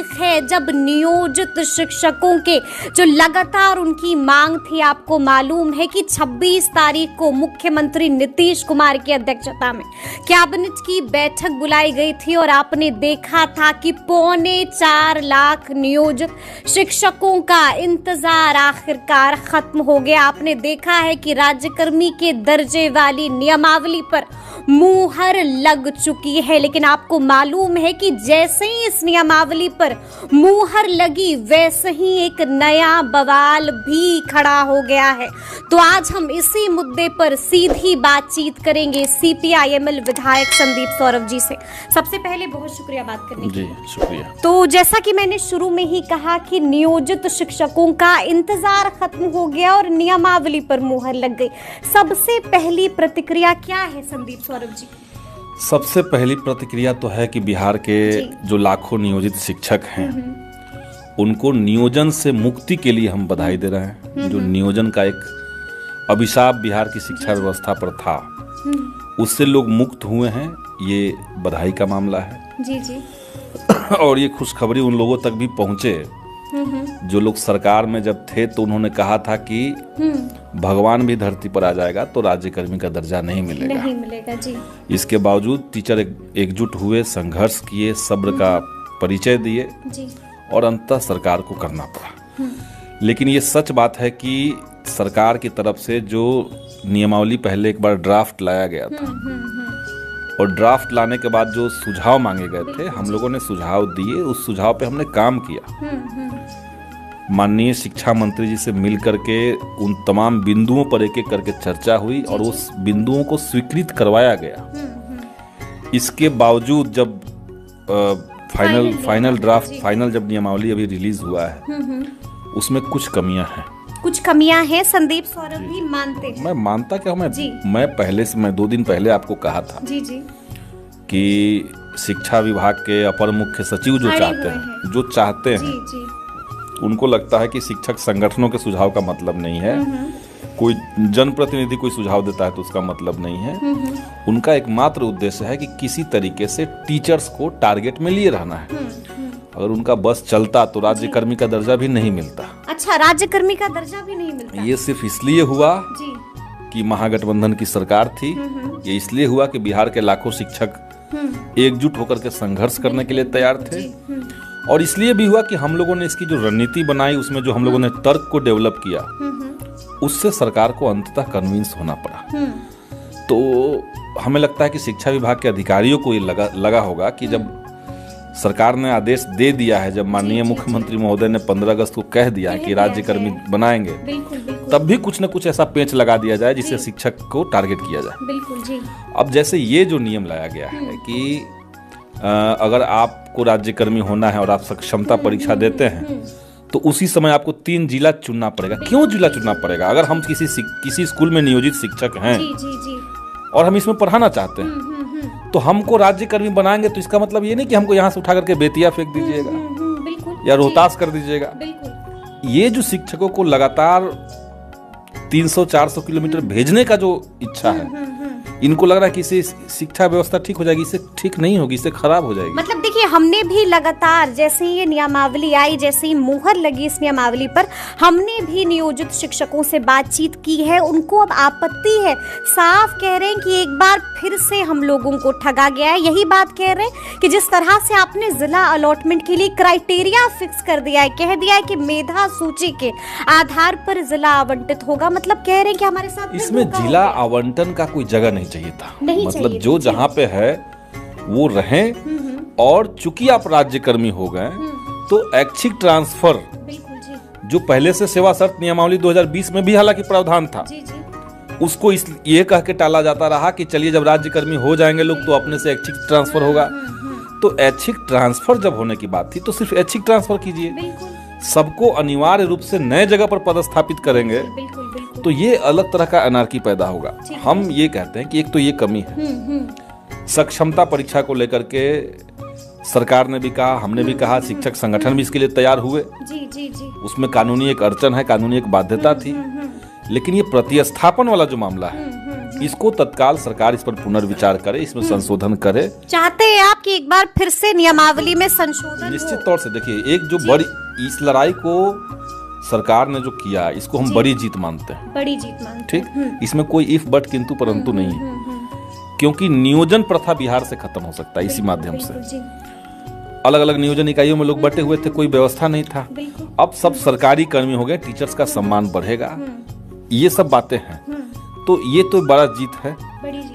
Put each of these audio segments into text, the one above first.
तारीख है जब नियोजित शिक्षकों के जो लगातार उनकी मांग थी, आपको मालूम है कि 26 तारीख को मुख्यमंत्री नीतीश कुमार की अध्यक्षता में कैबिनेट की बैठक बुलाई गई थी और आपने देखा था कि 4.25 लाख नियोजित शिक्षकों का इंतजार आखिरकार खत्म हो गया। आपने देखा है कि राज्यकर्मी के दर्जे वाली नियमावली पर मुहर लग चुकी है, लेकिन आपको मालूम है कि जैसे ही इस नियमावली पर मुहर लगी वैसे ही एक नया बवाल भी खड़ा हो गया है। तो आज हम इसी मुद्दे पर सीधी बातचीत करेंगे सीपीआईएमएल विधायक संदीप सौरभ जी से। सबसे पहले बहुत शुक्रिया बात करने के लिए। जी शुक्रिया। तो जैसा कि मैंने शुरू में ही कहा कि नियोजित शिक्षकों का इंतजार खत्म हो गया और नियमावली पर मुहर लग गई। सबसे पहली प्रतिक्रिया क्या है संदीप सौरभ जी? सबसे पहली प्रतिक्रिया तो है कि बिहार के जो लाखों नियोजित शिक्षक हैं उनको नियोजन से मुक्ति के लिए हम बधाई दे रहे हैं। जो नियोजन का एक अभिशाप बिहार की शिक्षा व्यवस्था पर था, उससे लोग मुक्त हुए हैं, ये बधाई का मामला है। जी जी। और ये खुशखबरी उन लोगों तक भी पहुंचे जो लोग सरकार में जब थे तो उन्होंने कहा था कि भगवान भी धरती पर आ जाएगा तो राज्यकर्मी का दर्जा नहीं मिलेगा। जी। इसके बावजूद टीचर एकजुट हुए, संघर्ष किए, सब्र का परिचय दिए और अंततः सरकार को करना पड़ा। लेकिन ये सच बात है कि सरकार की तरफ से जो नियमावली पहले एक बार ड्राफ्ट लाया गया था और ड्राफ्ट लाने के बाद जो सुझाव मांगे गए थे, हम लोगों ने सुझाव दिए, उस सुझाव पे हमने काम किया। माननीय शिक्षा मंत्री जी से मिल करके उन तमाम बिंदुओं पर एक एक करके चर्चा हुई और उस बिंदुओं को स्वीकृत करवाया गया। इसके बावजूद जब फाइनल जब नियमावली अभी रिलीज हुआ है उसमें कुछ कमियां हैं। संदीप सौरभ भी मानते हैं? मैं मानता क्या हूँ, मैं 2 दिन पहले आपको कहा था कि शिक्षा विभाग के अपर मुख्य सचिव जो चाहते हैं उनको लगता है कि शिक्षक संगठनों के सुझाव का मतलब नहीं है, कोई जनप्रतिनिधि कोई सुझाव देता है तो उसका मतलब नहीं है। उनका एकमात्र उद्देश्य है कि किसी तरीके से टीचर्स को टारगेट में लिए रहना है। अगर उनका बस चलता तो राज्यकर्मी का दर्जा भी नहीं मिलता। अच्छा, राज्यकर्मी का दर्जा भी नहीं मिलता? ये सिर्फ इसलिए हुआ कि महागठबंधन की सरकार थी, ये इसलिए हुआ कि बिहार के लाखों शिक्षक एकजुट होकर के संघर्ष करने के लिए तैयार थे और इसलिए भी हुआ कि हम लोगों ने इसकी जो रणनीति बनाई, उसमें जो हम लोगों ने तर्क को डेवलप किया, उससे सरकार को अंततः कन्विंस होना पड़ा। तो हमें लगता है कि शिक्षा विभाग के अधिकारियों को ये लगा होगा कि जब सरकार ने आदेश दे दिया है, जब माननीय मुख्यमंत्री महोदय ने 15 अगस्त को कह दिया है कि राज्यकर्मी बनाएंगे, तब भी कुछ न कुछ ऐसा पेंच लगा दिया जाए जिससे शिक्षक को टारगेट किया जाए। बिल्कुल जी। अब जैसे ये जो नियम लाया गया है कि अगर आपको राज्यकर्मी होना है और आप सक्षमता परीक्षा देते हैं तो उसी समय आपको 3 जिला चुनना पड़ेगा। क्यों जिला चुनना पड़ेगा? अगर हम किसी स्कूल में नियोजित शिक्षक हैं और हम इसमें पढ़ाना चाहते हैं तो हमको राज्यकर्मी बनाएंगे तो इसका मतलब ये नहीं कि हमको यहाँ से उठा करके बेतिया फेंक दीजिएगा या रोहतास कर दीजिएगा। ये जो शिक्षकों को लगातार 300-400 किलोमीटर भेजने का जो इच्छा है, इनको लग रहा है कि इससे शिक्षा व्यवस्था ठीक हो जाएगी, इससे ठीक नहीं होगी, इससे खराब हो जाएगी। मतलब देखिए, हमने भी लगातार जैसे ही ये नियमावली आई, जैसे ही मुहर लगी इस नियमावली पर, हमने भी नियोजित शिक्षकों से बातचीत की है। उनको अब आपत्ति है, साफ कह रहे हैं कि एक बार फिर से हम लोगों को ठगा गया है। यही बात कह रहे हैं कि जिस तरह से आपने जिला अलॉटमेंट के लिए क्राइटेरिया फिक्स कर दिया है, कह दिया है कि मेधा सूची के आधार पर जिला आवंटित होगा, मतलब कह रहे हैं कि हमारे साथ इसमें जिला आवंटन का कोई जगह नहीं चाहिए था। मतलब जो जहाँ पे है वो रहें और चूंकि आप राज्यकर्मी हो गए तो ऐच्छिक ट्रांसफर जो पहले से सेवा शर्त नियमावली 2020 में भी हालांकि प्रावधान था, उसको ये कह के टाला जाता रहा कि चलिए जब राज्यकर्मी हो जाएंगे लोग तो अपने से ऐच्छिक ट्रांसफर होगा। तो ऐच्छिक ट्रांसफर जब होने की बात थी तो सिर्फ ऐच्छिक ट्रांसफर कीजिए, सबको अनिवार्य रूप से नए जगह पर पदस्थापित करेंगे तो ये अलग तरह का अनार्की पैदा होगा। हम ये कहते हैं कि एक तो ये कमी है। सक्षमता परीक्षा को लेकर के सरकार ने भी कहा, हमने भी कहा, शिक्षक संगठन भी इसके लिए तैयार हुए। उसमें कानूनी एक अड़चन है, कानूनी एक बाध्यता थी, लेकिन ये प्रतिस्थापन वाला जो मामला है इसको तत्काल सरकार इस पर पुनर्विचार करे, इसमें संशोधन करे। चाहते हैं आप कि एक बार फिर से नियमावली में संशोधन? निश्चित तौर से देखिए, एक जो बड़ी इस लड़ाई को सरकार ने जो किया, इसको हम बड़ी जीत मानते हैं। बड़ी जीत मानते हैं, ठीक। इसमें कोई इफ बट किंतु परंतु नहीं है, क्योंकि नियोजन प्रथा बिहार से खत्म हो सकता है इसी माध्यम से। अलग अलग नियोजन इकाइयों में लोग बटे हुए थे, कोई व्यवस्था नहीं था। अब सब सरकारी कर्मी हो गए, टीचर्स का सम्मान बढ़ेगा, ये सब बातें हैं। तो ये तो बड़ा जीत है,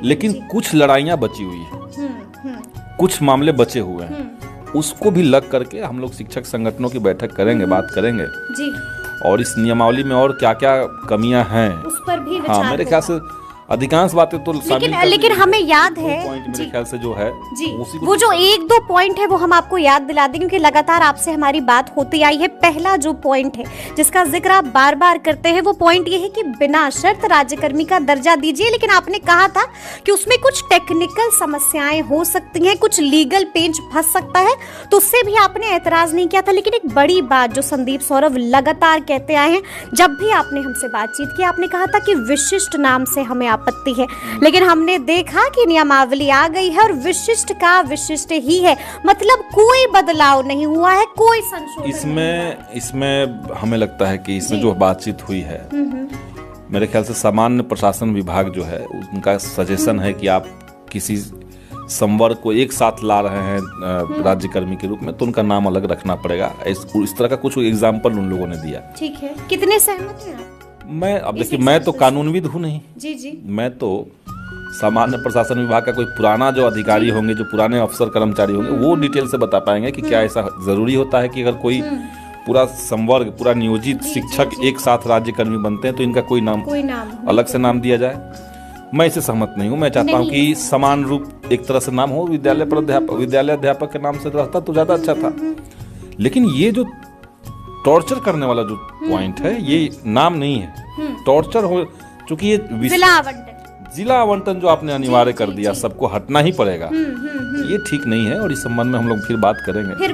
लेकिन कुछ लड़ाइयां बची हुई है, कुछ मामले बचे हुए हैं, उसको भी लग करके हम लोग शिक्षक संगठनों की बैठक करेंगे, बात करेंगे जी। और इस नियमावली में और क्या क्या कमियां हैं उस पर भी हाँ, मेरे ख्याल से अधिकांश बातें तो लेकिन हमें याद है मेरे ख्याल से जो है जी, वो जो एक दो पॉइंट है वो हम आपको याद दिला दें, क्योंकि लगातार आपसे हमारी बात होती आई है। पहला जो पॉइंट है जिसका जिक्र आप बार बार करते हैं, वो पॉइंट ये है कि बिना शर्त राज्यकर्मी का दर्जा दीजिए, लेकिन आपने कहा था कि उसमें कुछ टेक्निकल समस्याएं हो सकती हैं, कुछ लीगल पेंच फंस सकता है, तो उससे भी आपने ऐतराज नहीं किया था। लेकिन एक बड़ी बात जो संदीप सौरभ लगातार कहते आए हैं, जब भी आपने हमसे बातचीत की, आपने कहा था कि विशिष्ट नाम से हमें आपत्ति है, लेकिन हमने देखा कि नियमावली आ गई है और विशिष्ट का विशिष्ट ही है, मतलब कोई बदलाव नहीं हुआ है, कोई संशोधन। इसमें हमें लगता है कि इसमें जो बातचीत हुई है, मेरे ख्याल से सामान्य प्रशासन विभाग जो है, उनका सजेशन है कि आप किसी संवर्ग को एक साथ ला रहे हैं राज्यकर्मी के रूप में, तो उनका नाम अलग रखना पड़ेगा। इस तरह का कुछ एग्जाम्पल उन लोगों ने दिया। ठीक है, कितने सहमत हैं आप? मैं अब देखिए, मैं तो कानूनविद हूँ नहीं जी। मैं तो सामान्य प्रशासन विभाग का कोई पुराना जो अधिकारी होंगे, जो पुराने अफसर कर्मचारी होंगे, वो डिटेल से बता पाएंगे कि क्या ऐसा जरूरी होता है कि अगर कोई पूरा संवर्ग, पूरा नियोजित शिक्षक एक साथ राज्यकर्मी बनते हैं तो इनका कोई नाम अलग से नाम दिया जाए। मैं इसे सहमत नहीं हूँ। मैं चाहता हूँ कि समान रूप एक तरह से नाम हो। विद्यालय अध्यापक के नाम से रहता तो ज्यादा अच्छा था, लेकिन ये जो टॉर्चर करने वाला जो पॉइंट है, ये नाम नहीं है, टॉर्चर हो, चूंकि ये जिला आवंटन जो आपने अनिवार्य कर दिया, सबको हटना ही पड़ेगा, ये ठीक नहीं है। और इस संबंध में हम लोग फिर बात करेंगे।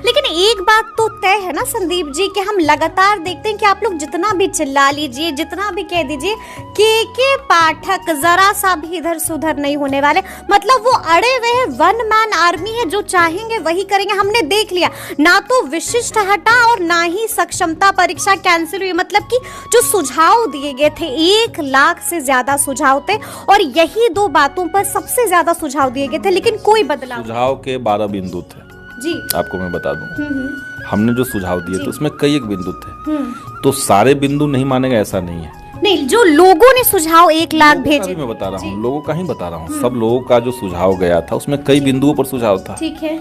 लेकिन एक बात तो तय है ना संदीप जी, कि हम लगातार देखते हैं कि आप लोग जितना भी चिल्ला लीजिए, जितना भी कह दीजिए, के पाठक जरा सा भी इधर से उधर नहीं होने वाले। मतलब वो अड़े हुए हैं, वन मैन आर्मी है, जो चाहेंगे वही करेंगे। हमने देख लिया, ना तो विशिष्ट हटा और ना ही सक्षमता परीक्षा कैंसिल हुई। मतलब कि जो सुझाव दिए गए थे, 1 लाख से ज्यादा सुझाव थे, और यही 2 बातों पर सबसे ज्यादा सुझाव दिए गए थे, लेकिन कोई बदलाव। सुझाव के 12 बिंदु थे जी, आपको मैं बता दूं। हमने जो सुझाव दिए थे उसमें कई एक बिंदु थे, तो सारे बिंदु नहीं मानेगा ऐसा नहीं है। नहीं, जो लोगों ने सुझाव 1 लाख भेजे, मैं बता रहा हूँ, लोगों का ही बता रहा हूँ। सब लोगों का जो सुझाव गया था उसमें कई बिंदुओं पर सुझाव था, ठीक है,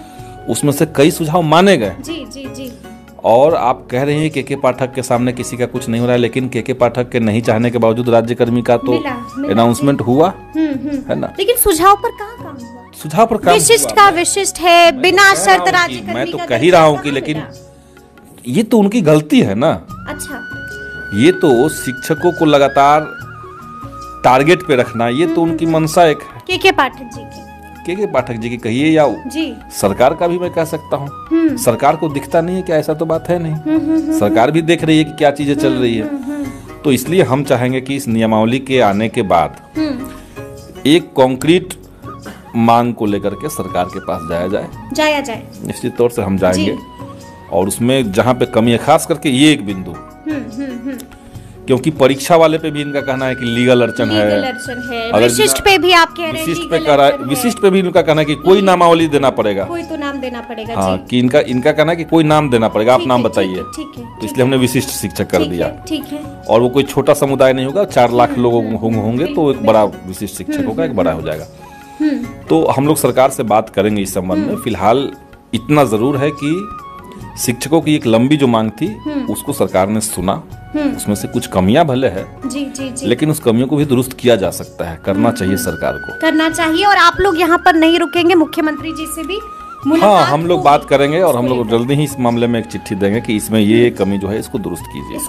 उसमें से कई सुझाव माने गए। जी। और आप कह रहे हैं के पाठक के सामने किसी का कुछ नहीं हो रहा है, लेकिन के पाठक के नहीं चाहने के बावजूद राज्यकर्मी का तो अनाउंसमेंट हुआ है ना। लेकिन सुझाव पर कहाँ काम हुआ? सुझाव पर काम विशिष्ट का विशिष्ट है, बिना शर्त राज्यकर्मी। मैं तो कह ही रहा हूँ कि लेकिन ये तो उनकी गलती है ना। अच्छा, ये तो शिक्षकों को लगातार टारगेट पे रखना, ये तो उनकी मंशा एक है। के पाठक जी की, के पाठक जी की कहिए या जी सरकार का भी मैं कह सकता हूँ। सरकार को दिखता नहीं है क्या? ऐसा तो बात है नहीं। सरकार भी देख रही है कि क्या चीजें चल रही है। तो इसलिए हम चाहेंगे कि इस नियमावली के आने के बाद एक कॉन्क्रीट मांग को लेकर के सरकार के पास जाया जाए। निश्चित तौर से हम जाएंगे, और उसमें जहाँ पे कमी है, खास करके ये एक बिंदु, क्योंकि परीक्षा वाले पे भी इनका कहना है कि लीगल अड़चन है। विशिष्ट पे भी आप कह रहे हैं, विशिष्ट पे भी इनका कहना है कि कोई नामावली देना पड़ेगा, कोई तो नाम देना पड़ेगा। हाँ, कि इनका कहना है कि कोई नाम देना पड़ेगा, आप नाम बताइए। तो इसलिए हमने विशिष्ट शिक्षक कर दिया। ठीक है, और वो कोई छोटा समुदाय नहीं होगा, 4 लाख लोग होंगे, तो एक बड़ा विशिष्ट शिक्षक होगा, एक बड़ा हो जाएगा। तो हम लोग सरकार से बात करेंगे इस संबंध में। फिलहाल इतना जरूर है कि शिक्षकों की एक लंबी जो मांग थी, उसको सरकार ने सुना। उसमें से कुछ कमियां भले है जी, लेकिन उस कमियों को भी दुरुस्त किया जा सकता है। करना चाहिए, सरकार को करना चाहिए। और आप लोग यहाँ पर नहीं रुकेंगे, मुख्यमंत्री जी से भी हाँ, हम लोग बात करेंगे, और हम लोग जल्दी ही इस मामले में एक चिट्ठी देंगे कि इसमें ये कमी जो है इसको दुरुस्त कीजिए।